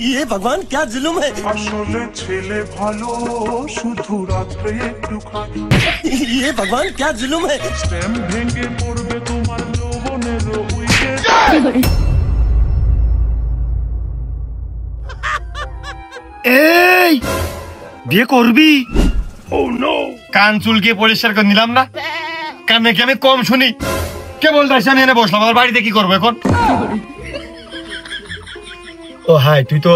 ये भगवान क्या जुल्म है। আসলে ছেলে ভালো শুধু রাত্রে একটু খায়। ये भगवान क्या जुल्म है। স্টেম ভেঙে পড়বে তোমার যৌবনের উইকেট। এই বিয়ে করবি? Oh no! কান চুলকে পরিষ্কার করে নিলাম না, কানে কি আমি কম শুনি? কে বলতেছে আমি এনে বসলাম, আমার বাড়িতে কি করবো এখন? ও হাই, তুই তো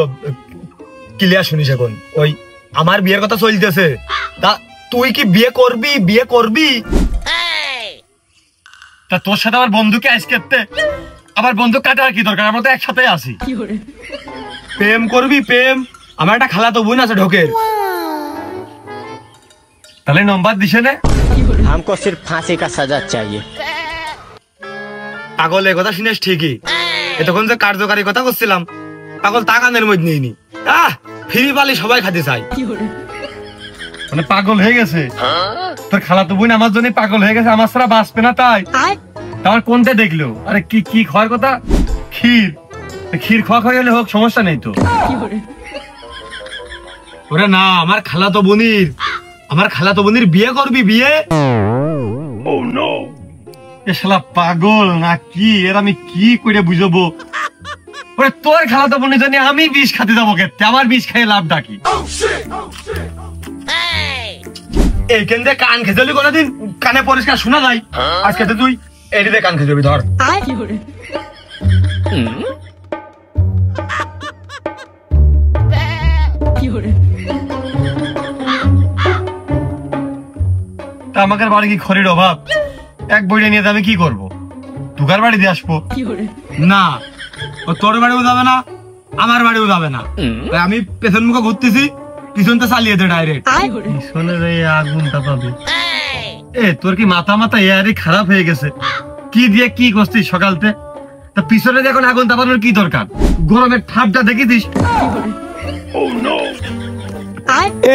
ক্লিয়ার শুনিস এখন। ওই আমার বিয়ের কথা চলতেছে, তা তুই কি বিয়ে করবি? বিয়ে করবি? তা তোর সাথে আমার বন্ধুকে আইস করতে, আমার বন্ধু কাটার কি দরকার? আমরা তো একসাথে আছি। প্রেম করবি? প্রেম? আমার একটা খালাতো বোন আছে ঢোকের, তাহলে নম্বর দিছে না? हमको सिर्फ फांसी का सजा चाहिए। পাগল এ কথা শুনিস ঠিকই, এতক্ষণ যে কার্যকারী কথা করছিলাম পাগল তা কানের মধ্যে নেইনি। ফ্রি পালি সবাই খাতে চাই, মানে পাগল হয়ে গেছে। তোর খালাতো বোন আমার জন্য পাগল হয়ে গেছে, আমার ছাড়া বাঁচবে না। তাই আমার কোনটা দেখলো? আরে কি কি খাওয়ার কথা? ক্ষীর। ক্ষীর খাওয়া খাওয়া গেলে হোক, সমস্যা নেই তো। ওরে না, আমার খালাতো বোনের বিয়ে করবি? বিয়ে? Oh no! এ শালা পাগল না কি? এর আমি কি করে বুঝবো? ওরে তোর খালাতো বোনের জন্য আমি বিষ খেতে যাবো কেতে? আমার বিষ খেয়ে লাভটা কি? এইখান দিয়ে কান খেজলি কোনোদিন কানে পরিষ্কার শোনা যায়? আজকে তো তুই এটিতে কান খেজবি। ধর আমাকে বাড়ি কি খড়ির অভাব? এক বইটা নিয়ে আমি কি করবো? তুকার বাড়ি দিয়ে আসবো না? ও তোর বাড়িও যাবে না, আমার বাড়িও যাবে না। আমি পেছন মুখে ঘুরতেছি, পিছনটা চালিয়ে দে ডাইরেক্ট। পিছনে আগুনটা পাবে। এ তোর কি মাথা এয়ারই খারাপ হয়ে গেছে? কি দিয়ে কি করছিস সকালতে? তা পিছনে এখন আগুন তাপানোর কি দরকার? গরমের ঠাপটা দেখেছিস?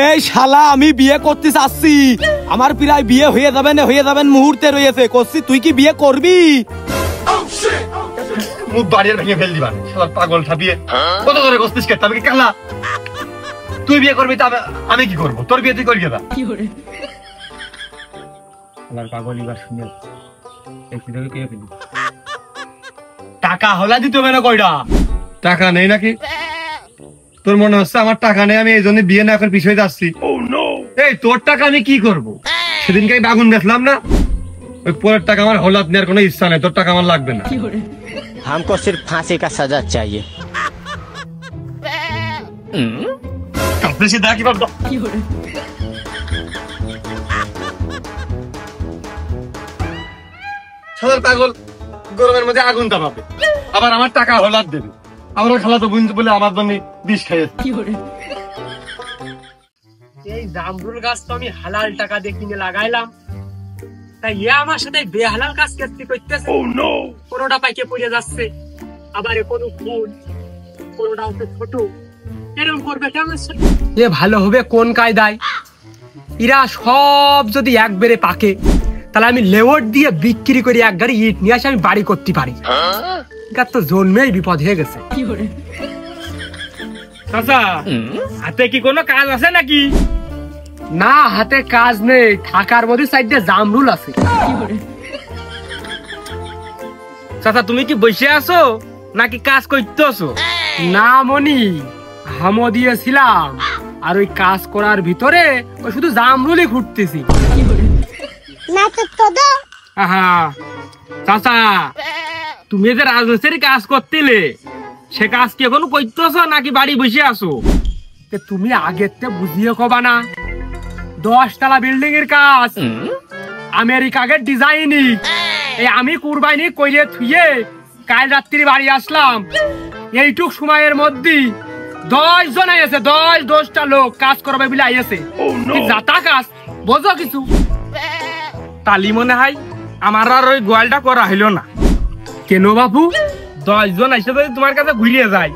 এই শালা, আমি বিয়ে করতে চাচ্ছি, আমার প্রায় বিয়ে হয়ে যাবেন মুহূর্তে রয়েছে। করছি, তুই কি বিয়ে করবি? মুখ বাড়িয়ে ভেঙে ফেল দিবা শালা পাগল ছাপিয়ে। কত করে করছিস কে? আমি কি কালা? তুই বিয়ে করবি তা আমি কি করবো? তোর বিয়ে তুই করবি না? আমার পাগল এবার শুনে টাকা হলা দিতে হবে না? কয়টা টাকা নেই নাকি? তোর মনে হচ্ছে আমার টাকা নেই, আমি এই জন্য বিয়ে না করে পিছিয়ে যাচ্ছি? এই তোর টাকা আমি কি করবো? সেদিনকে আগুন দেখলাম না, ওই পরের টাকা আমার হলাত নেওয়ার কোনো ইচ্ছা নেই। তোর টাকা আমার লাগবে না। हमको सिर्फ फांसी का सजा चाहिए। পাগল গরমের মধ্যে আগুন তাপাবে, আবার আমার টাকা হলাত দেবে, আমার খালাতো বোন বলে আমার জন্য বিষ খাইয়েছে। এই জামরুল গাছ তো আমি হালাল টাকা দিয়ে কিনে লাগাইলাম, তাই এ আমার সাথে বেহালাল কাজ করতেছে। কোনোটা পাইকে পড়ে যাচ্ছে, আবার কোনো ফুল, কোনোটা হচ্ছে ছোট। এরকম করবে কেমন? এ ভালো হবে কোন কায়দায়? এরা সব যদি একবারে পাকে, তাহলে আমি লেওয়ার দিয়ে বিক্রি করে এক গাড়ি ইট নিয়ে আসে আমি বাড়ি করতে পারি। এটা তো জন্মেই বিপদ হয়ে গেছে। চাচা, হাতে কি কোনো কাজ আছে নাকি? না, হাতে কাজ নেই, থাকার মধ্যে সাইডে জামরুল আছে। চাচা, তুমি কি বসে আছো নাকি কাজ করতেছো? না মনি, হামো দিয়েছিলাম, আর ওই কাজ করার ভিতরে ওই শুধু জামরুলই ঘুরতেছি। চাচা, তুমি যে রাজমিস্ত্রির কাজ করছিলে, সে কাজ কি এখনো করতেছো নাকি বাড়ি বসে আছো? তুমি আগের তে বুঝিয়ে কবা না, 10 তলা বিল্ডিং এর কাজ, আমেরিকাকে ডিজাইনি। এই আমি কুরবানি কইরে থুয়ে কাল রাত্রি বাড়ি আসলাম, এইটুক সময়ের মধ্যে 10 জন আইছে, 10টা লোক কাজ করবে বলে আইছে। যাতা কাজ বোঝো কিছু? তালি মনে হয় আমার আর ওই গোয়ালটা করা হইল না। কেন বাবু? 10 জন আইসে যদি তোমার কাছে ঘুরিয়ে যায়,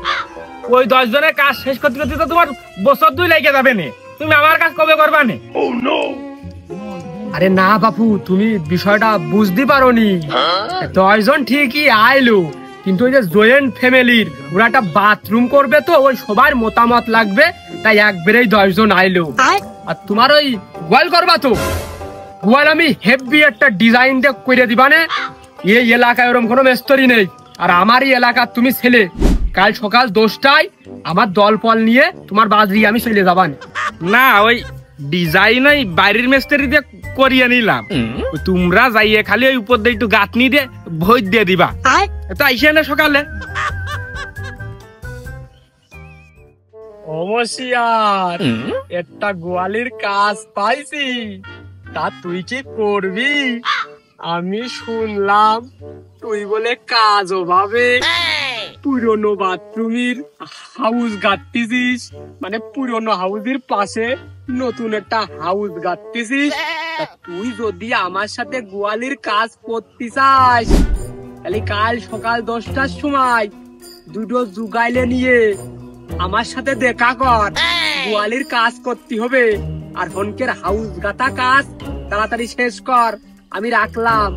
ওই 10 জনের কাজ শেষ করতে করতে তো তোমার বছর 2 লেগে যাবে না। তুমি আমার কাজ কবে করবা নে? আরে না বাবু, তুমি বিষয়টা বুঝতে পারোনি। 10 জন ঠিকই আইলো, কিন্তু ওই যে জয়েন্ট ফ্যামিলির ওরা একটা বাথরুম করবে, তো ওই সবার মতামত লাগবে, তাই একবারেই 10 জন আইলো। আর তোমার ওই গোয়াল করবা তো, গোয়াল আমি হেভি একটা ডিজাইন দিয়ে করে দিবানে। এই এলাকায় ওরকম কোনো মিস্ত্রি নেই, আর আমারই এলাকার তুমি ছেলে। কাল সকাল 10টায় আমার দল ফল নিয়ে তোমার বাজরি আমি চলে যাবান। না ওই ডিজাইন ওই বাইরের মিস্ত্রি দিয়ে করিয়ে নিলাম, তোমরা যাইয়ে খালি ওই উপর দিয়ে একটু গাঁথনি দিয়ে ভোট দিয়ে দিবা। তো আইসে না সকালে। অবশ্যই একটা গোয়ালির কাজ পাইছি, তা তুই কি করবি? আমি শুনলাম তুই বলে কাজ ভাবে পুরনো বাথরুমের হাউস গাঁথতেছিস, মানে পুরনো হাউসের পাশে নতুন একটা হাউস গাঁথতেছিস। তুই যদি আমার সাথে গোয়ালির কাজ করতে চাস, তাহলে কাল সকাল 10টার সময় দুটো জুগাইলে নিয়ে আমার সাথে দেখা কর। গোয়ালির কাজ করতে হবে, আর হনকের হাউস গাঁথা কাজ তাড়াতাড়ি শেষ কর। আমি রাখলাম।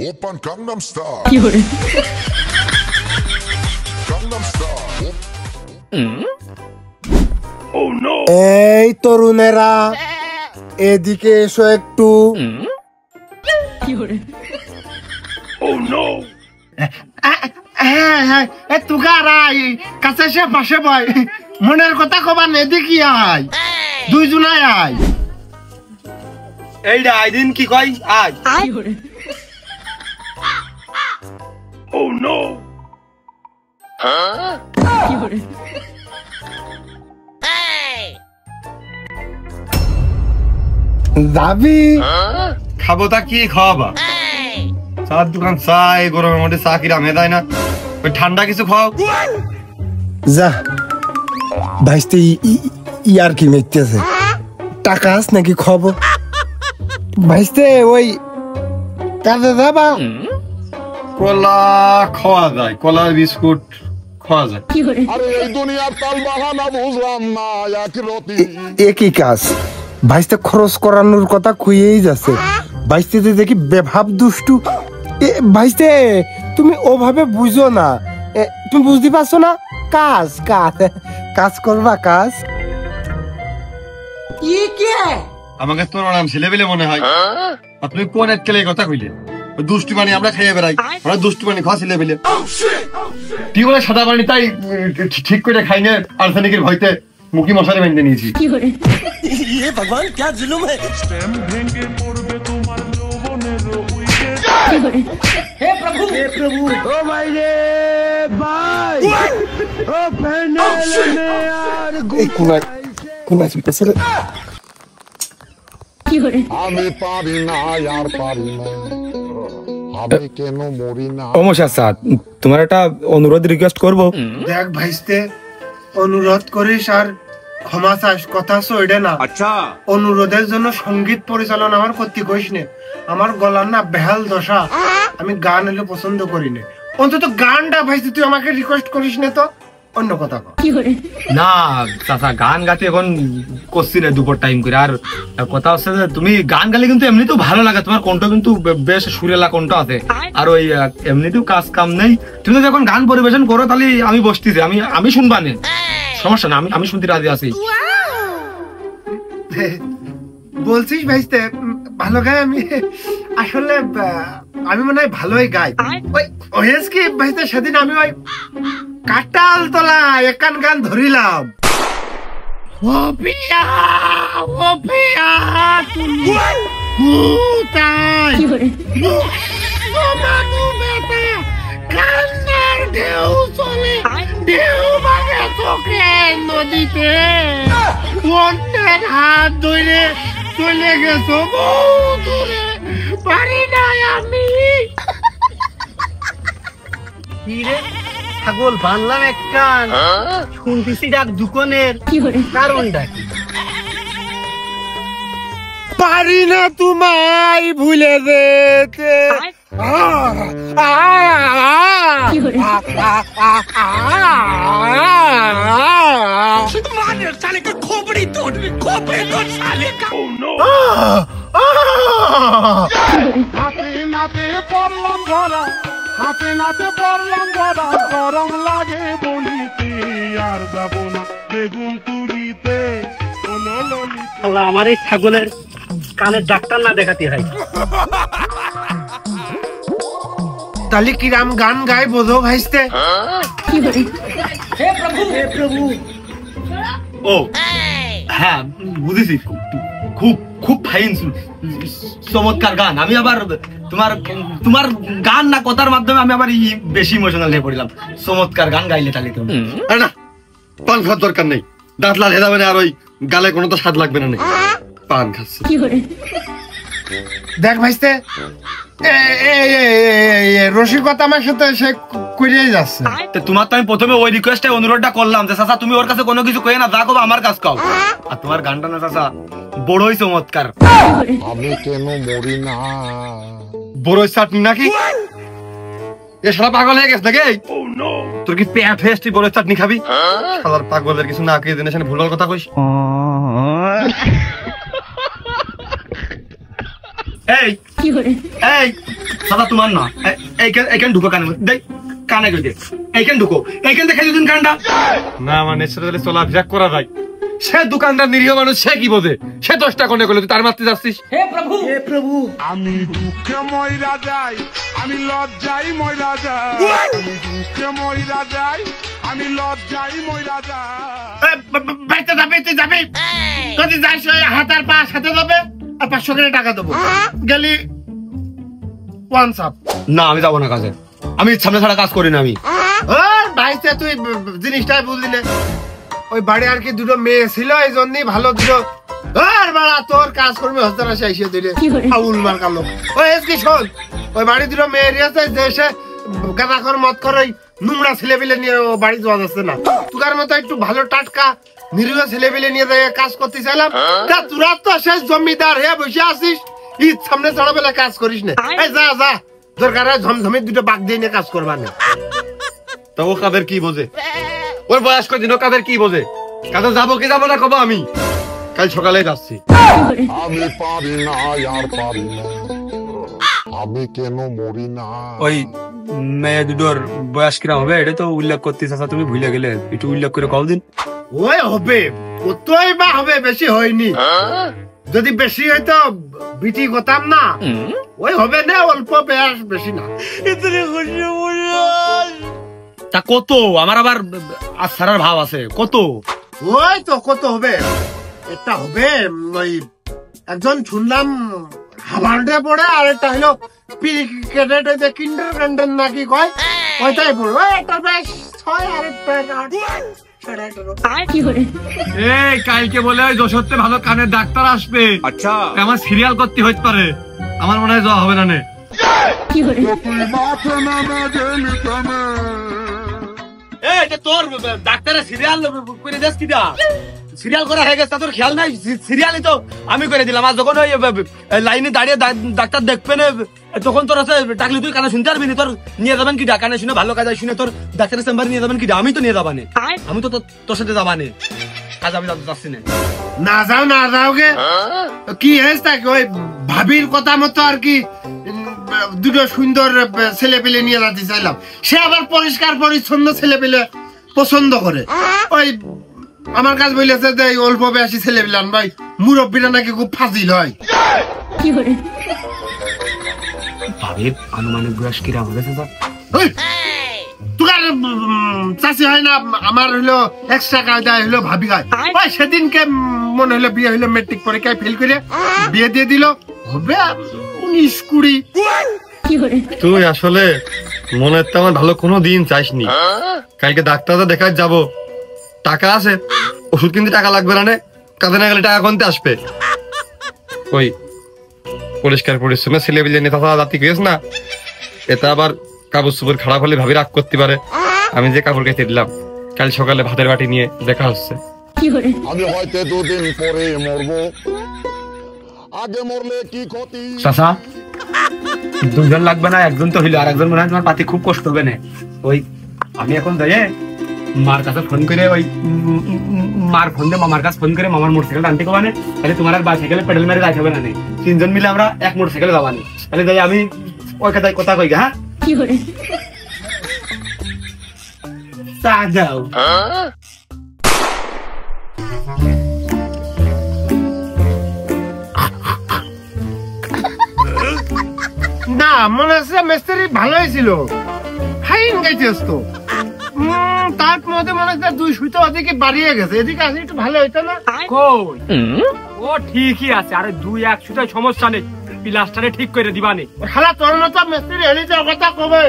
Open Gangnam Style. Gangnam Style. এই তরুণেরা এদিকে এসো একটু। কাছে এসে পাশে বয়, মনের কথা কবার এদিকে আয়, দুইজনাই আয়। এইটা আইদিন কি কই আয়। যাবি? খাবো তা কি খাওয়াবা? চার দোকান চা, এই গরমের মধ্যে চা কিরাম হেদায় না, ওই ঠান্ডা কিছু খাও। যা ভাইস্তে ইয়ার কি মেতেছে, টাকা আস নাকি খবর? ভাইস্তে ওই কাজে যাবা? কলা খাওয়া যায়, কলার বিস্কুট খাওয়া যায়। আরে এই দুনিয়ার তাল বাহানা বুঝলাম না, একরতি একই কাজ। ভাইস্তে খরচ করানোর কথা খুঁয়েই যাচ্ছে। ভাইস্তে দেখি বেভাব দুষ্টু। ভাইস্তে তুমি ওভাবে বুঝো না, তুমি বুঝতে পারছো না? কাজ কাজ কাজ করবা কাজ। আমাকে তোর নাম ছেলে বেলে মনে হয়। আর তুমি কোন এটকেলে কথা কইলে? দুষ্টু পানি আমরা খেয়ে বেড়াই, আমরা দুষ্টু পানি খাওয়া ছেলে বেলে। তুই বলে সাদা পানি তাই ঠিক করে খাই না, আর্সেনিকের ভয়তে মুখি মশারি বেঁধে নিয়েছি। ये भगवान क्या जुलुम है। স্ট্যাম ভেঙে পড়বে তোমার যৌবনের উইকেট। ও ভাই রে ভাই, ও ফাইনাল মে আর কোনায় চলতেছে রে। আমি পারি না আর পারি না, আমি কেন মরি না। অমশা স্যার, তোমার একটা অনুরোধ রিকোয়েস্ট করবো। দেখ ভাইস্তে, অনুরোধ করিস আর ক্ষমা চাস, কথা ওইটা না। আচ্ছা, অনুরোধের জন্য সঙ্গীত পরিচালনা আমার করতে কইস নে। আমার গলার না বেহাল দশা, আমি গান এলে পছন্দ করি না। অন্তত গানটা ভাইস্তে তুই আমাকে রিকোয়েস্ট করিস না তো, অন্য কথা কর। না চাচা, গান গাতে এখন করছি না দুপুর টাইম করে। আর কথা হচ্ছে যে তুমি গান গালে কিন্তু এমনিতেও ভালো লাগে, তোমার কণ্ঠ কিন্তু বেশ সুরেলা কণ্ঠ আছে। আর ওই এমনিতেও কাজ কাম নেই, তুমি যখন গান পরিবেশন করো তাহলে আমি বসতেছি, আমি শুনবা না, সমস্যা না, আমি শুনতে রাজি আছি। বলছিস ভাইস্তে ভালো গাই? আমি আসলে আমি মনে হয় ভালোই গাই। ওই কি ভাইস্তে সেদিন আমি ওই কাটাল তলা একান গান ধরিলাম। নদীতে অন্যের হাত ধরে চলে গেছো বহু দূরে, পারি নাই আমি। ছাগল বানলাম একটা, শুনতেছি ডাক দোকানের, কারণটা কি? পারি না তোমায় ভুলে যেতে। হাতে নাতে পড়লাম ধরা, হাতে নাতে পড়লাম ধরা, গরম লাগে বলিতে আর যাব না বেগুন তুলিতে কোনো ললিতে। আমার এই ছাগলের কানের ডাক্তার না দেখাতে হয়। তাহলে কিরাম গান গায় বোঝো ভাইস্তে? ও হ্যাঁ বুঝেছি, খুব খুব ফাইন চমৎকার গান। আমি আবার তোমার তোমার গান না কথার মাধ্যমে আমি আবার বেশি ইমোশনাল হয়ে পড়লাম। চমৎকার গান গাইলে তাহলে তুমি না পান খাওয়ার দরকার নেই, দাঁত লাল হয়ে যাবে না, আর ওই গালে কোনো তো স্বাদ লাগবে না। পান খাচ্ছে দেখ ভাইস্তে, রসিকতা আমার সাথে সে করেই যাচ্ছে। তোমার তো আমি প্রথমে ওই রিকোয়েস্টে অনুরোধটা করলাম যে চাচা তুমি ওর কাছে কোনো কিছু কয়ে না, যা করবো আমার কাজ কাও। আর তোমার গানটা না চাচা বড়ই চমৎকার। আমি কেন মরি না। বড়ই চাটনি নাকি? এ শালা পাগল হয়ে গেছে নাকি? তোর কি পেট হয়েছে তুই বড়ই চাটনি খাবি? শালার পাগলের কিছু না খেয়ে দিনে ভুলভাল কথা কইস। এই এই সাদা তোমার না, এইখান ঢুকো কানে, দেখ কানে গেলে এইখান ঢুকো, এইখান দেখে দিন কানটা না মানে সেটা চলাফেরা করা যায়। সে দোকানদার নিরীহ মানুষ, সে কি বোঝে? সে 10 টাকা করলে তুই তার মারতে যাচ্ছিস। হে প্রভু, আমি দুঃখে ময়রা যাই, আমি লজ্জাই ময়রা যাই, আমি দুঃখে ময়রা যাই, আমি লজ্জাই ময়রা যাই। বাইতে যাবে, তুই যাবি যদি যাইস ওই হাতার পা সাথে যাবে আর 500 করে টাকা দেবো, গেলি ওয়ান্স আপ। না আমি যাবো না কাজে, আমি সামনে ছাড়া কাজ করি না আমি। ভাইতে তুই জিনিসটাই বুঝলি, ওই বাড়ি আর কি দুটো মেয়ে ছিল, এই জন্যই ভালো দুটো। আর বাড়া তোর কাজ করবে হচ্ছে না, সেই দিলে ফাউল মার কালো। ওই কি শোন, ওই বাড়ি দুটো মেয়ে আছে দেশে গাঁদা খর মদ করে নোংরা ছেলেপিলে নিয়ে ও বাড়ি যাওয়া যাচ্ছে না। তোর মতো একটু ভালো টাটকা নিরীহ ছেলেপিলে নিয়ে কাজ করতে চাইলাম, তা তোরা তো শেষ জমিদার হয়ে বসে আসিস, ঈদ সামনে চড়া বেলা কাজ করিস না। যা যা দরকার হয় ঝমঝমে দুটো বাগ দিয়ে নিয়ে কাজ করবা না। তো ও কাদের কি বোঝে? ওর বয়স কদিন, ও কাদের কি বোঝে? কাজে যাবো কি যাবো না কব আমি কাল সকালে যাচ্ছি। আমি পারি না আর পারি না, আমি কেন মরি না। ওই মেয়ে দুটোর বয়স কিরা হবে এটা তো উল্লেখ করতে চাচা তুমি ভুলে গেলে, একটু উল্লেখ করে কও দিন। ওই হবে, কতই বা হবে, বেশি হয়নি। যদি বেশি হয়তো বিটি গতাম না, ওই হবে না, অল্প বয়স, বেশি না। তা কত? আমার আবার আসার ভাব আছে, কত? ওই তো কত হবে, একটা হবে ওই একজন শুনলাম হাভার্ডে পড়ে, আর একটা হলো ক্রিকেটে কিন্ডারগার্টেন নাকি কয়, ওইটাই পড়বে। একটা বেশ 6 আর একটা 8। এই কালকে বলে ওই যশোরতে ভালো কানের ডাক্তার আসবে, আচ্ছা আমার সিরিয়াল করতে হইতে পারে, আমার মনে হয় যাওয়া হবে না। তোর ডাক্তারের সিরিয়াল করে দেশ কি সিরিয়াল করা হয়ে গেছে, তোর খেয়াল নাই? সিরিয়ালই তো আমি করে দিলাম। আর যখন ওই লাইনে দাঁড়িয়ে ডাক্তার দেখবে না, তখন তোর আছে ডাকলে তুই কানে শুনতে পারবি না। তোর নিয়ে যাবেন কি কানে শুনে, ভালো কাজ শুনে তোর ডাক্তারের চেম্বারে নিয়ে যাবেন কি? আমি তো নিয়ে যাবানে, আমি তো তোর সাথে যাবানে, কাজ আমি যাচ্ছি না। না যাও না যাও গে, কি হয়েছে তাকে ওই ভাবির কথা মতো আর কি দুটো সুন্দর ছেলে পেলে নিয়ে যেতে চাইলাম। সে আবার পরিষ্কার পরিচ্ছন্ন ছেলে পেলে পছন্দ করে। ওই আমার কাছে বলেছে যে অল্প বয়সী ছেলে পেলে ভাই মুরব্বীরা নাকি খুব ফাজিল হয়। ভাবির আনুমানিক বয়স কিরা হবে তোর চাষি হয় না, আমার হলো এক্সট্রা কায়দা হলো ভাবি হয়। ওই সেদিনকে মনে হলো বিয়ে হলো, মেট্রিক পরীক্ষায় ফেল করে বিয়ে দিয়ে দিল, হবে 19-20। তুই আসলে মনে হচ্ছে আমার ভালো কোনো দিন চাইসনি। কালকে ডাক্তার দেখায় যাবো, টাকা আছে, ওষুধ কিনতে টাকা লাগবে না, কাঁদে না গেলে টাকা কোনতে আসবে? ওই পরিষ্কার পরিচ্ছন্ন ছেলে বিলে নেতা জাতি গেছ না, এটা আবার কাপড় চোপড় খারাপ হলে ভাবি রাগ করতে পারে। আমি যে কাপড় কেটে দিলাম, কাল সকালে ভাতের বাটি নিয়ে দেখা হচ্ছে। আমি হয়তো 2 দিন পরে মরবো, আগে মরলে কি ক্ষতি। চাচা দুজন লাগবে না, একজন তো হইলো, আর একজন মনে হয় তোমার পাতি খুব কষ্ট হবে না। ওই আমি এখন যাই মার কাছে ফোন করে, ওই মার ফোন দিয়ে মামার কাছে ফোন করে মামার মোটরসাইকেল আনতে কবানে, তাহলে তোমার আর বাইসাইকেলে পেডেল মেরে যাইতে হবে না। তিনজন মিলে আমরা এক মোটরসাইকেলে যাবানি। তাহলে যাই আমি ওই কথা কই, হ্যাঁ চা যাও। না মনে হচ্ছে মিস্ত্রি ভালোই ছিল, ফাইন গাইছিস তো। তার মধ্যে মনে হচ্ছে 2 সুতো ওদিকে বাড়িয়ে গেছে, এদিকে আসলে একটু ভালো হইতো না। কই ও ঠিকই আছে, আরে 2-1 সুতায় সমস্যা নেই, প্লাস্টারে ঠিক করে দিবানি। খালা তোর মতো মিস্ত্রি এনে যাওয়ার কথা কবে,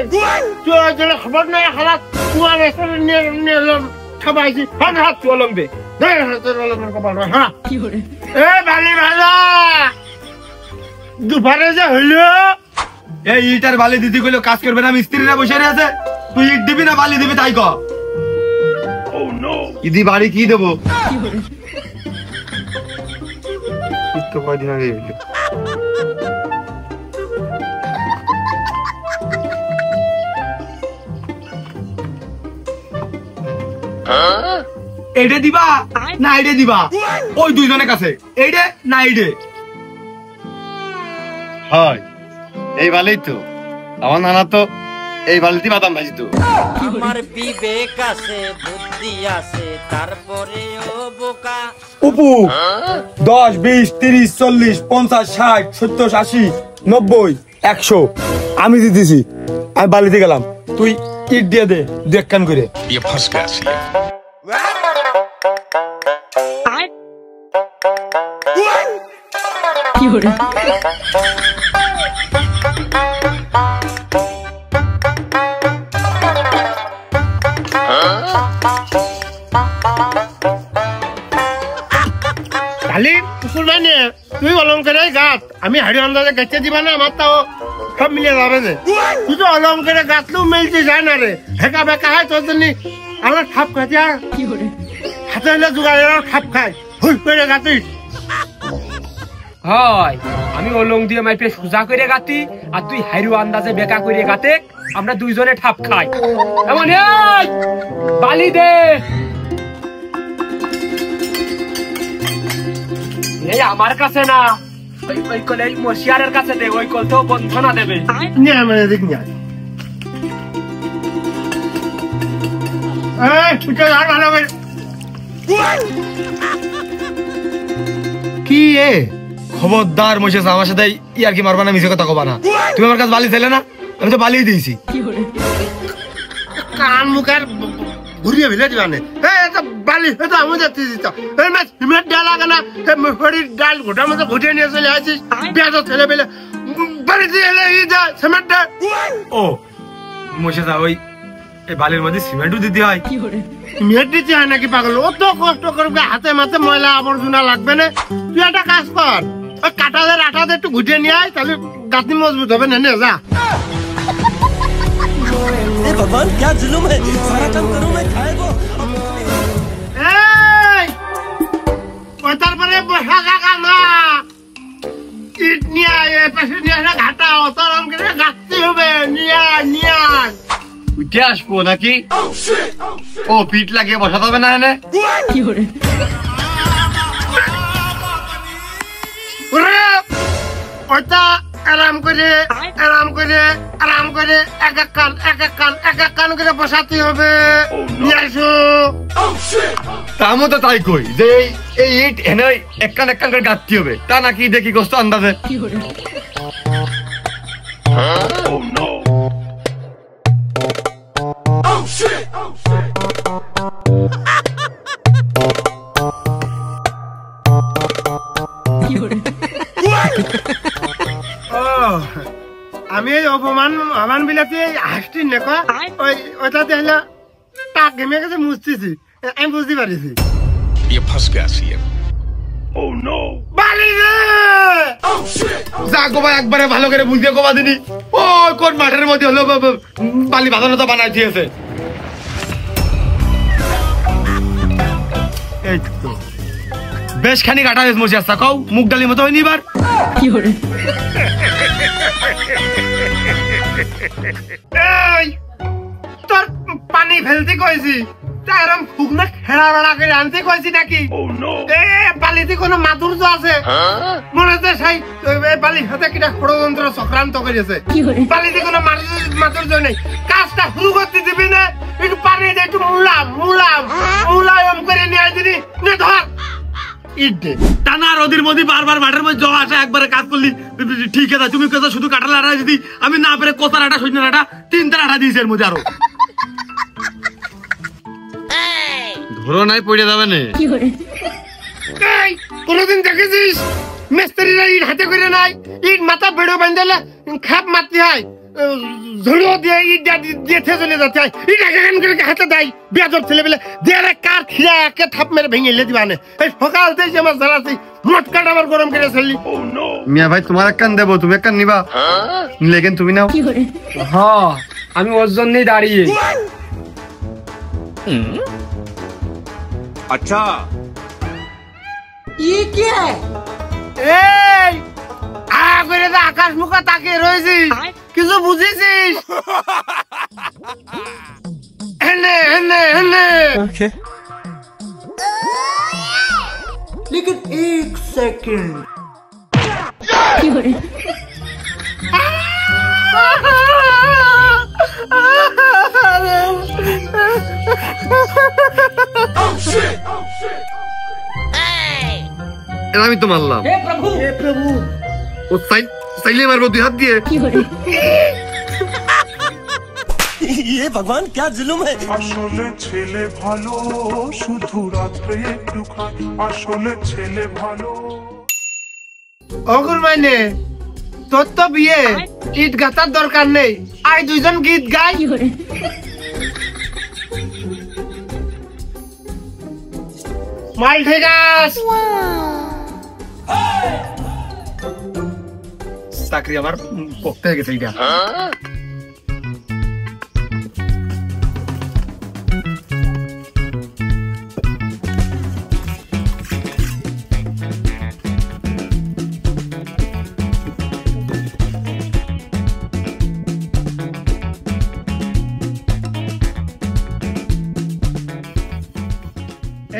তুই যেন খবর নাই খালা তোমার মিস্ত্রি নিয়ে এলাম খাবাইছি। হাত চলং দে বালি ভালো দুপুরে যে হইলো। এই ইটার বালি দিদি কইলো কাজ করবে না, মিস্ত্রিরা বসে আছে, তুই ইট দিবি না বালি দিবি তাই ক। ইদি বাড়ি কি দেবো তো কয়দিন আগে হইলো। এইটা দিবা না এইটা দিবা, ওই দুইজনের কাছে এইটা না এইটা। হয় এই বালেই তো আমার নানা তো এই বালিতে বাদাম ভাজিত। আমার বিবেক আছে বুদ্ধি আছে তারপরেও বোকা। উপু 10, 20, 30, 40, 50, 60, 70, 80, 90, 100 আমি দিতেছি। আমি বালিতে গেলাম, তুই ইট দিয়ে দে দেখ কান করে। খালি কুকুর মানে তুই অলঙ্কারে গাছ, আমি হাড়ি আন্দাজে গাছে দিবা না, আমার তাও সব মিলে যাবে যে। তুই তো অলঙ্কারে গাছলেও মিলতে যায় না রে, হেকা বেকা হয় তোর জন্য। আমার খাপ খাচ্ছে হাতে হলে জোগাড় খাপ খায় হুই করে গাছিস। হয় আমি অলং দিয়ে মাইপে সোজা করে গাতি, আর তুই হাইরু আন্দাজে বেকা করে গাতে, আমরা দুইজনে ঠাপ খাই। এমন এই বালি দে, এই আমার কাছে না, ওই কল এই মশিয়ারের কাছে দে, ওই কল তো বন্ধনা দেবে। নিয়ে আমার এদিক নিয়ে ভালো কি এ খবরদার মশেষ আমার সাথে ইয়ার কি মারবা না, মিছে কথা কবা না। তুমি আমার কাছে বালি ছেলে না, আমি তো বালি দিয়েছি। কান মুখের ঘুরিয়ে ফেলে দিবা নে বালি, আমি যাচ্ছি সিমেন্ট ডাল লাগে না, ডাল গোটার মধ্যে ঘুটিয়ে নিয়ে চলে আসিস পেঁয়াজ ছেলে পেলে বাড়ি দিয়ে সিমেন্ট। ও মশেষ ওই এই বালির মধ্যে সিমেন্টও দিতে হয়? সিমেন্ট দিতে হয় নাকি পাগল, অত কষ্ট করবে, হাতে মাথে ময়লা আবর্জনা লাগবে না। তুই একটা কাজ কর, ওই কাঁটাদের আটাতে একটু ঘুটিয়ে নিয়ে আয়, তাহলে গাঁথনি মজবুত হবে না। যা भगवान क्या जुलुम है, सारा काम करूं मैं खाएगा। তারপরে বসা জায়গা না, ইট নিয়ে আয়, পাশে নিয়ে আসা ঘাটা অতরম করে গাঁথতে হবে। নিয়ে উঠে আসবো নাকি? ও পিঠ লাগিয়ে বসাতে হবে না এনে? ওইটা আরাম করে এক এক কান করে বসাতে হবে। নিয়ে আসো। তামো তো তাই কই যে এই ইট এনে এক কান করে গাঁথতে হবে, তা নাকি দেখি গোস্ত আন্দাজে। আমি এই অপমান বিলাতে হাসটি নেকা ওইটাতে হলো টাক ঘেমে গেছে মুছতেছি, আমি বুঝতে পারিছি। যা গোবা একবারে ভালো করে বুঝিয়ে গোবা দিনি। ও কোন মাঠের মধ্যে হলো বালি বাঁধানো তো বানাই দিয়েছে। এই তো বেশ খানি কাটা মশে আসতা, কও মুখ ডালির মতো হয়নি এবার। এই তোর পানি ফেলতে কইছি তারম ফুকনা খেড়া বেড়া করে আনতে কইছি নাকি? এ বালিতে কোনো মাধুর্য আছে? মনে হচ্ছে সেই বালির সাথে কিটা ষড়যন্ত্র চক্রান্ত করেছে। বালিতে কোনো মাধুর্য নেই। কাজটা শুরু করতে দিবি না, একটু পানি দিয়ে একটু মুলায়ম করে নিয়ে দিবি নে ধর ইট দে। টানা রোদের মধ্যে বারবার মাঠের মধ্যে জল আসে, একবারে কাজ করলি ঠিক আছে। তুমি কেন শুধু কাঁঠাল আটা দিদি, আমি না পেরে কোতার আটা সজনের আটা 3টা আটা দিয়েছি এর মধ্যে আরো। ধরো নাই পড়ে যাবে না। কোনদিন দেখেছিস মিস্ত্রিরা ইট হাতে করে নাই? ইট মাথা বেড়ো বাঁধলে খাপ মারতে হয়, ঝুড়ো দিয়ে ইট দিয়ে চলে যেতে হয়। ইট এখান করে হাতে দেয় বেদর ছেলে পেলে দিয়ে কার খিরা একে থাপ মেরে ভেঙে এলে দিবানে। এই সকাল থেকে আমার জ্বালাচ্ছি মটকাটা আমার গরম করে ফেললি। মিয়া ভাই তোমার এক কান দেবো, তুমি এক কান নিবা, লেকিন তুমি নাও। হ্যাঁ আমি ওর জন্যই দাঁড়িয়ে। আচ্ছা এই করে আকাশ মুখা তাকে রয়েছিস, কিছু বুঝেছিস? এনে এনে এনে लेकिन एक सेकंड আমি তো মারলাম। हे प्रभु ও সাইলে মারবো 2 হাত দিয়ে। ये भगवान क्या जुल्म है। আসলে ছেলে ভালো শুধু রাত্রে একটু খায়, আসলে ছেলে ভালো। অগুর মানে তোর তো বিয়ে, ইট গাতার দরকার নেই, আই দুইজন গীত গাই। মাল ঠেকাস চাকরি আমার পক্ষে গেছে এটা।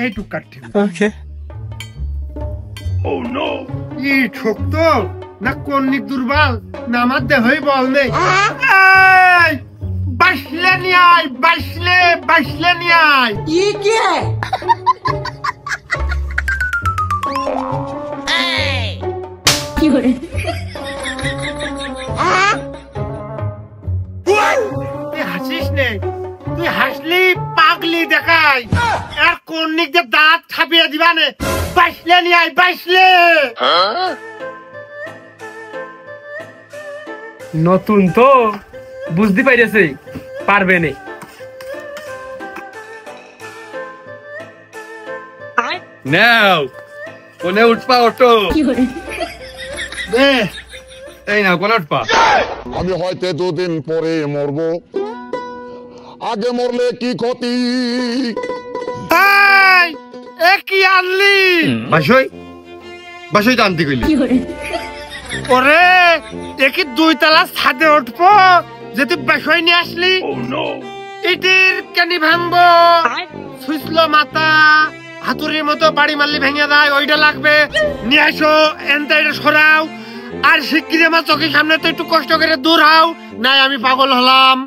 এইটুক কাটতে ওকে Oh no! ই ঠকত না কন্নিক দুর্বল না আমার দেহই বল নেই। বাসলে নিয়ে আয়, বাসলে নিয়ে আয়। ये क्या है। তুই হাসিস নে, তুই হাসলি পাগলি দেখাই আর কন্নিক যে দাঁত ছাপিয়ে দিবা নে। বাসলে নিয়ে আয়, বাসলে। নতুন তো বুঝতে পাইরেছে পারবে না। নাও কোনে উঠপা ওটো। এই না কোনে উঠপা। আমি হয়তো 2 দিন পরে মরবো, আগে মরলে কি ক্ষতি? কি আনলি? বাসই জানতে কইলি। ওরে একই 2 তলা ছাদে উঠবো, যদি বাসই নিয়ে আসলি ইটির কেনি ভাঙবো, সুইসলো মাথা হাতুড়ির মতো বাড়ি মারলি ভেঙে দেয়, ওইটা লাগবে। নিয়ে আসো এনতে এটা সরাও, আর শিগগিরি আমার চোখের সামনে তো একটু কষ্ট করে দূর হও, নাই আমি পাগল হলাম।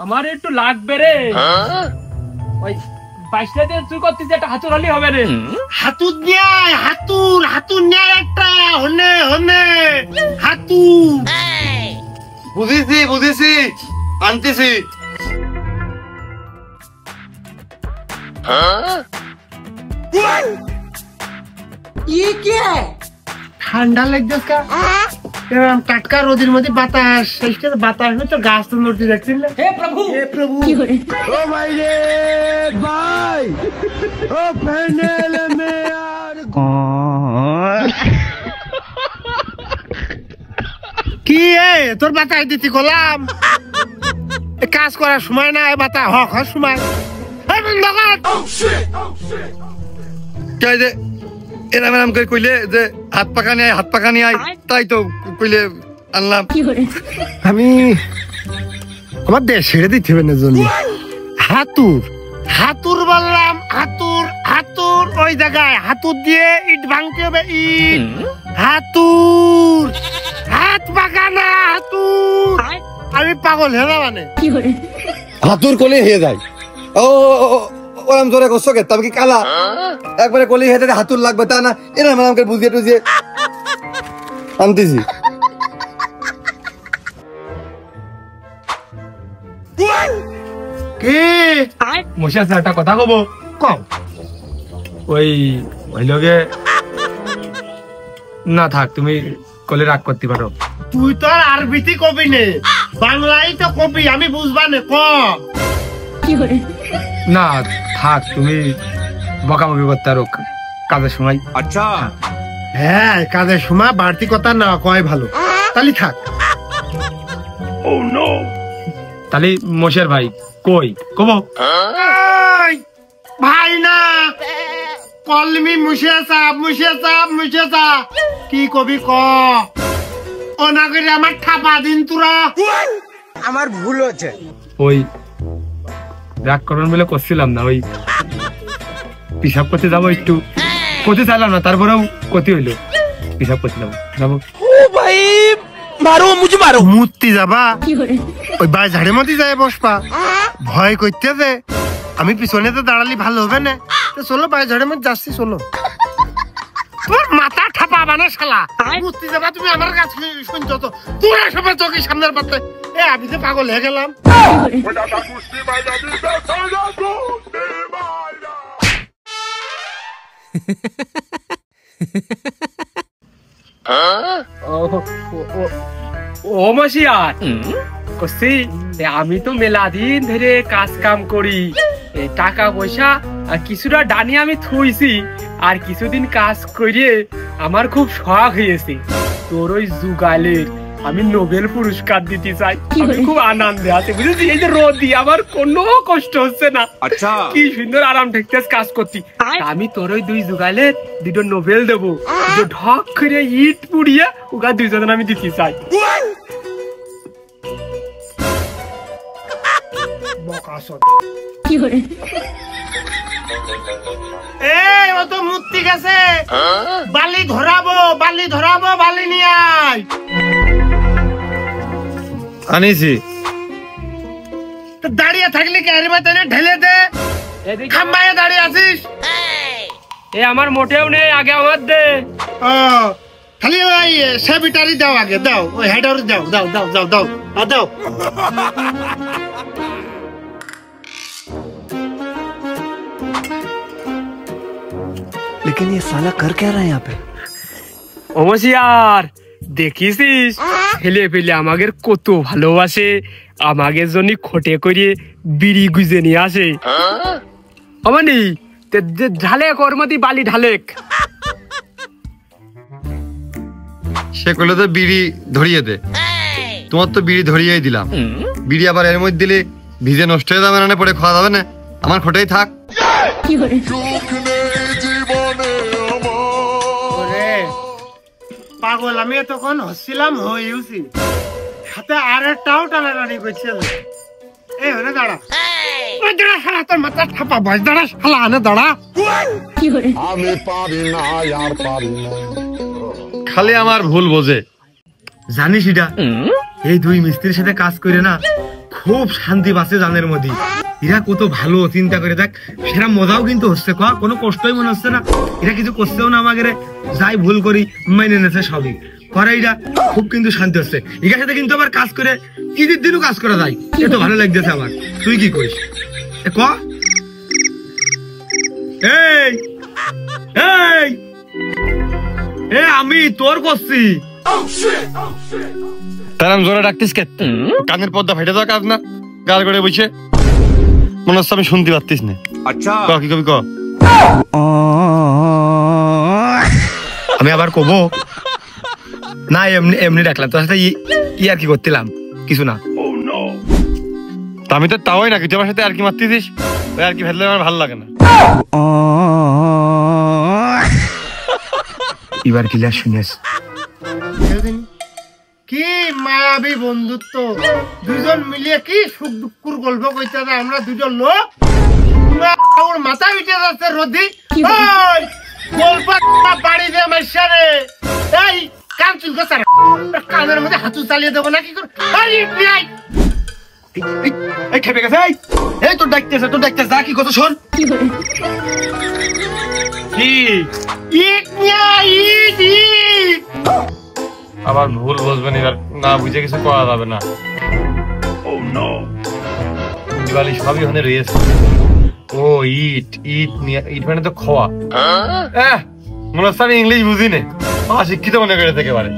আমার একটু লাগবে রে, ওই বাইশটা দিয়ে তুই করতিস একটা হাতুর হলি হবে রে। হাতুর নিয়ে হাতুর নিয়ে একটা হনে হনে হাতুর। বুঝেছি আনতেছি। ये क्या है। ঠান্ডা লাগতেছ কা? এরকম টাটকা রোদের মধ্যে বাতাস, সেইটা বাতাস তো গাছ তো নড়তে দেখছিস না। हे प्रभु ও ভাই রে ভাই, ও প্যান্ডেল মে আর কি তোর বাতায় দিতে গেলাম, কাজ করার সময় না, বাতা হক হওয়ার সময়। এরাম করে কইলে যে হাত পাকা নিয়ে আয়, তাই তো কইলে আনলাম। আমি আমার দেশ ছেড়ে দিতে হবে না জন্য হাতুর বললাম, হাতুর ওই জায়গায় হাতুর দিয়ে ইট ভাঙতে হবে, ইট হাতুর, হাত পাকা না হাতুর। আমি পাগল হয়ে মানে হাতুর কলি হয়ে যায়। ওরাম জোরে করছো কে? তবে কি কালা একবারে কলি হয়ে হাতুর লাগবে তা না, এরাম আমাকে বুঝিয়ে টুঝিয়ে আনতেছি। মশা একটা কথা কব, কম ওই লগে না থাক, তুমি কলে রাগ করতে পারো। তুই তো আর আরবিতে কবি নে, বাংলাই তো কবি, আমি বুঝবা নে। না থাক, তুমি বকাবকি করতে আরো কাজের সময়। আচ্ছা হ্যাঁ, কাজের সময় বাড়তি কথা না কয় ভালো, তাহলে থাক। তাহলে মশের ভাই কই কব? ভাই না, কলমি মুশে সাপ কি কবি ক? ও না করে আমার ঠাপা দিন তোরা। আমার ভুল হচ্ছে। ওই রাগ করবেন বলে করছিলাম না, ওই পিসাব করতে যাবো, একটু করতে চাইলাম না, তারপরেও ক্ষতি হইলো, পিসাব করতে যাবো। ভাই মারো, মুঝে মারো। মূর্তি যাবা ওই বাই ঝাড়ের মধ্যে যায় বসবা, ভয় করতে যে আমি পিছনে তো দাঁড়ালি ভালো হবে না। চলো বাই ঝাড়ের মধ্যে যাচ্ছি, চলো। তোর মাথা ঠাপা বানা শালা, মূর্তি যাবা তুমি আমার কাছে শুনছো তো? তোর সবার চোখের সামনের পাতে আমি তো পাগল হয়ে গেলাম। ও মশিয়ার কছি, আমি তো মেলা দিন ধরে কাজ কাম করি, টাকা পয়সা কিছুটা ডানি আমি থুইছি, আর কিছুদিন কাজ করে আমার খুব শখ হয়েছে। তোর ওই যুগালের আমি নোবেল পুরস্কার দিতে চাই, আমি খুব আনন্দে আছি, বুঝেছি? এই যে রোদি আমার কোনো কষ্ট হচ্ছে না। আচ্ছা, কি সুন্দর আরাম ঠেকতে কাজ করছি। আমি তোর ওই দুই যুগালের দুটো নোবেল দেবো, ঢক করে ইট পুড়িয়ে ওগা দুইজন আমি দিতে চাই। এই ও তো মূর্তি গেছে, বালি ধরাবো, বালি নিয়ে আয়। আনিছি। দাঁড়িয়ে থাকলে কি আরে ভাই তাই ঢেলে দে, খাম্বায় দাঁড়িয়ে আছিস। আমার মোটেও নেই, আগে আমার দে। খালি ওই সে বিটারি দাও, আগে দাও, ওই হেডার দাও, দাও দাও দাও দাও দাও। लेकिन ये साला कर क्या रहा है यहाँ पे? ওমশিয়ার দেখিসিস, ছেলে পেলে আমাদের কত ভালোবাসে, আমাদের জন্য খোটে করে বিড়ি গুজে নিয়ে আসে। অমানি ঢালে কর্মতি বালি ঢালেক। সে কইলে তো বিড়ি ধরিয়ে দে, তোমার তো বিড়ি ধরিয়েই দিলাম, বিড়ি আবার এর মধ্যে দিলে ভিজে নষ্ট হয়ে যাবে না, পরে খাওয়া যাবে না, আমার খোটেই থাক। পাগল আমি তখন হচ্ছিলাম, হয়েছি সাথে আর একটাও টানাটানি করছে। এই হলে দাঁড়া, দাঁড়া শালা, তোর মাথা ঠাপা বয়স, দাঁড়া শালা, আনে দাঁড়া। আমি পারি না, আর পারি না। খালি আমার ভুল বোঝে, জানিস এটা? এই দুই মিস্ত্রির সাথে কাজ করে না খুব শান্তি পাচ্ছে জানের মধ্যে। এরা কত ভালো, চিন্তা করে দেখ, সেরা মজাও কিন্তু হচ্ছে, কোনো কষ্টই মনে হচ্ছে না, এরা কিছু করছেও না, আমাকে যাই ভুল করি মেনে নেছে সবই করে, এরা খুব কিন্তু শান্তি হচ্ছে। এর সাথে কিন্তু আবার কাজ করে ঈদের দিনও কাজ করা যায়, এত ভালো লাগতেছে আমার। তুই কি করিস ক? এই আমি তোর করছি, তার আমি জোরে ডাকতিস কে? কানের পর্দা ফেটে যাওয়া কাজ না, গাল করে বসে মনে হচ্ছে আমি শুনতে পারতিস না। আচ্ছা কি কবি ক? আমি আবার কবো না, এমনি এমনি ডাকলাম তোর সাথে ই আর কি করছিলাম, কিছু না। আমি তো তাওই না, তুই আমার সাথে আর কি মারতেছিস, ওই আর কি ফেললে আমার ভালো লাগে না। এবার ক্লিয়ার শুনিস কি মায়াবী বন্ধুত্ব, দুজন মিলিয়ে কি সুখ দুঃখের গল্প কইতে যায়। আমরা দুজন লোক ওর মাথা উঠে যাচ্ছে রোদি গল্প বাড়ি দিয়ে মাইশারে এই কান চুল গেছে কানের মধ্যে হাতু চালিয়ে দেবো না কি করে। এই খেপে গেছে, এই তোর ডাকতেছে যা কি কথা শোন। কি আবার ভুল বুঝবেন, এবার না বুঝে কিছু করা যাবে না। দিওয়ালি সবই ওখানে রয়েছে। ও ইট মানে তো খোয়া। মনে হচ্ছে আমি ইংলিশ বুঝি না, শিক্ষিত মনে করে থেকে পারে।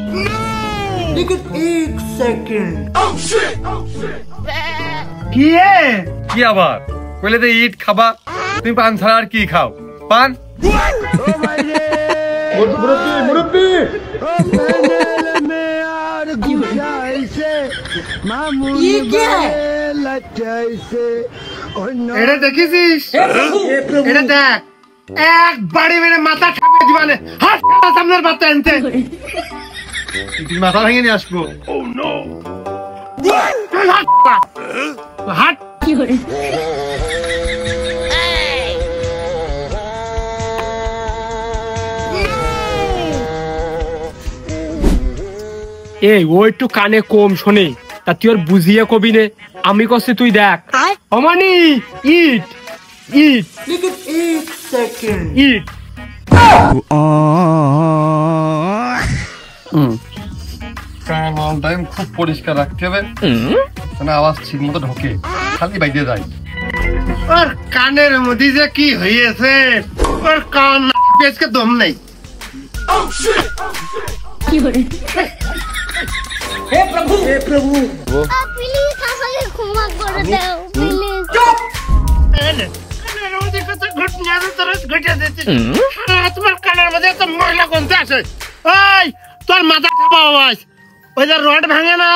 কি আবার কইলে তো ইট খাবা, তুমি পান ছাড়া আর কি খাও? পান এটা দেখেছিস? এটা দেখ, এক বাড়ি মেরে মাথা খাবে দিবানে। হাত সামনের বাচ্চা আনতে তুই মাথা ভেঙে নিয়ে আসবো। হাট কি করে এই ও একটু কানে কম শোনে, তা তুই আর বুঝিয়ে কবি নে। আমি কষ্ট তুই দেখ অমানি ইট ইট ইট টাইম খুব পরিষ্কার রাখতে হবে, আওয়াজ ঠিক মতো ঢোকে, খালি বাইরে যায়। ওর কানের মধ্যে যে কি হয়েছে, ওর কান পেছকে দম নেই। কি করে হে প্রভু প্লিজ আমাকে ক্ষমা করে দাও প্লিজ। চুপ কানের মধ্যে কত ঘটনা তোরস ঘটে যাচ্ছে। তোমার কানের মধ্যে তো ময়লা কোনটা আছে? ওই তোর মাথা খাবা আওয়াজ, ওই যে রড ভাঙে না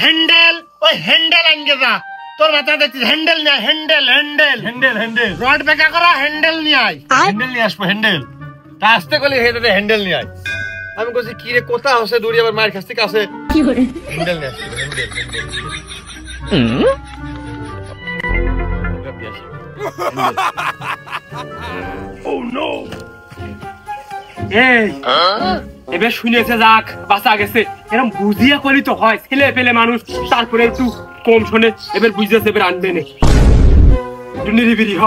হ্যান্ডেল, ওই হ্যান্ডেল আনগে যা। তোর মাথা দেখছিস হ্যান্ডেল নিয়ে handle handle handle handle rod বেকা করা হ্যান্ডেল নিয়ে আয়। হ্যান্ডেল নিয়ে আসবো, হ্যান্ডেল তা আসতে গেলে হেঁটে হ্যান্ডেল নিয়ে আয়। আমি বলছি কি রে কোথা হচ্ছে দূরে, আবার মায়ের কাছ থেকে আসে কি করে হ্যান্ডেল নিয়ে আসবো, হ্যান্ডেল এই এবার শুনেছে যাক বাঁচা গেছে, এরকম বুঝিয়ে করি তো হয়, ছেলে পেলে মানুষ তারপরে একটু কম শোনে, এবার বুঝেছে এবার আনবে না একটু নিরিবিরি হ।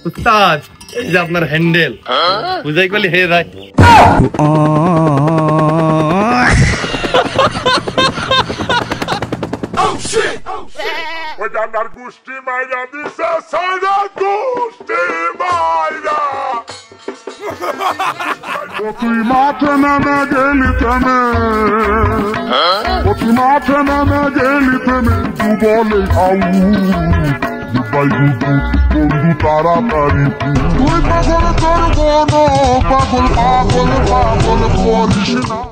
উস্তাদ এই যে আপনার হ্যান্ডেল বুঝাই করলে হে যায়। আমার গোষ্ঠী মাইরা দিছে সারা গোষ্ঠী মাইরা। তুই মাঠে নামে গেলি থেমে, তুই মাঠে নামে গেলি থেমে, তু বলে আউ বন্ধু তাড়াতাড়ি তুই পাগল তোর বোন পাগল পাগল পাগল করিস না।